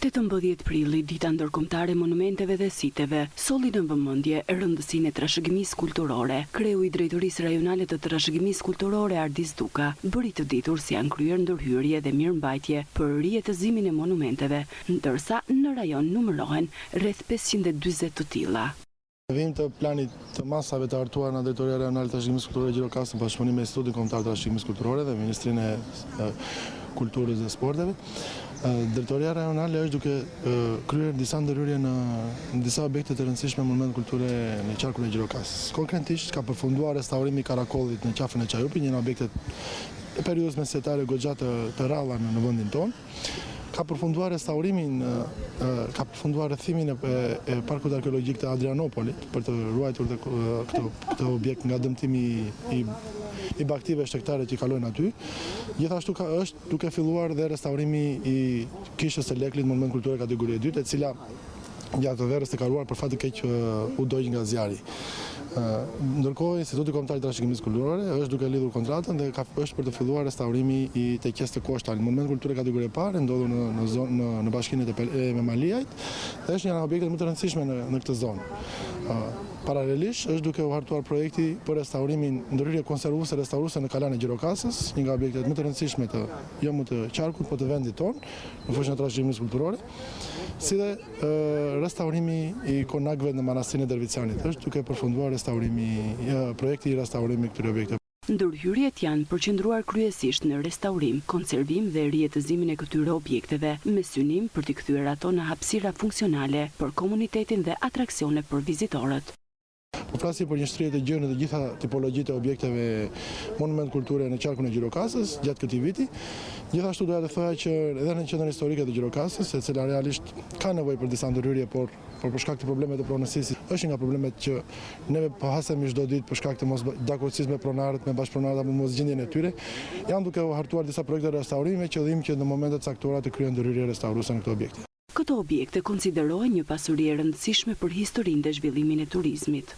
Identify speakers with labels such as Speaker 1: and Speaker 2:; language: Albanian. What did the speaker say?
Speaker 1: 18 prilli, dita ndërkombëtare e monumenteve dhe siteve, solli në vëmendje rëndësinë e trashëgimisë kulturore. Kreu i Drejtorisë Rajonale të Trashëgimisë Kulturore Ardis Duka bëri të ditur se janë kryer ndërhyrje dhe mirëmbajtje për rijetëzimin e monumenteve, ndërsa në rajon numërohen rreth 540 të tilla.
Speaker 2: Vim të planit të masave të hartuar nga Drejtoria Rajonale të Trashëgimisë Kulturore Gjirokastër në bashkëpunim me Institutin Kombëtar të Trashëgimisë Kulturore dhe Ministrinë e Kulturës dhe Sporteve. Drejtoria Rajonale është duke kryer disa ndërhyrje në disa objekte të rëndësishme monument kulture në qarkun e Gjirokastës. Konkretisht ka përfunduar restaurimi i Karakollit në qafën e Çajupit, një nga objektet e periudhës mesjetare goxha të rralla në vendin tonë. Ka përfunduar restaurimin, ka përfunduar rrethimin e parkut arkeologjik të Adrianopolit për të ruajtur këtë objekt nga dëmtimi i baktive shtektare që kalojnë aty. Gjithashtu është duke filluar dhe restaurimi i kishës së Leklit, monument kulturore kategori e dytë, e cila gjatë verës të kaluar për fat të keq u dogj nga zjarri. Ndërkohë, Instituti Kombëtar i Trashëgimisë Kulturore është duke lidhur kontratën dhe është për të filluar restaurimi i tekjes të Koshtal. Monument kulture kategori e parë ndodhur në bashkinë e Memaliajt dhe është një nga objektet më të rëndësishme në këtë zonë. Paralelisht është duke u hartuar projekti për restaurimin ndërhyrje konservuese restauruese në Kalan e Gjirokastës, një nga objektet më të rëndësishme jo më të qarkut, por të vendit tonë, në fushën e trashëgimisë kulturore, si dhe restaurimi i konakëve në manastirin e Dervicianit. Është duke përfunduar projekti i restaurimit këtyre objekteve.
Speaker 1: Ndërhyrjet janë përqendruar kryesisht në restaurim, konservim dhe rijetëzimin e këtyre objekteve, me synim për t'i kthyer ato në hapësira funksionale për komunitetin dhe atraksione për vizitorët.
Speaker 2: Po flasim për një shtrihje të gjerë të gjitha tipologjitë e objekteve monument kulture në qarkun e Gjirokastës gjatë këtij viti. Gjithashtu doja të thoja që edhe në qendrën historike të Gjirokastës, e cila realisht ka nevojë për disa ndërhyrje, por për shkak të problemeve të pronësisë, është nga problemet që neve po hasemi çdo ditë për shkak të mosdakordsisë me pronarët, me bashkëpronarët apo mosgjendjen e tyre. Janë duke u hartuar disa projekte restaurimi me qëllim që në momentet caktuara të kryhen ndërhyrje restauruese në këto objekte.
Speaker 1: Këto objekte konsiderohen një pasuri e rëndësishme për historinë dhe zhvillimin e turizmit.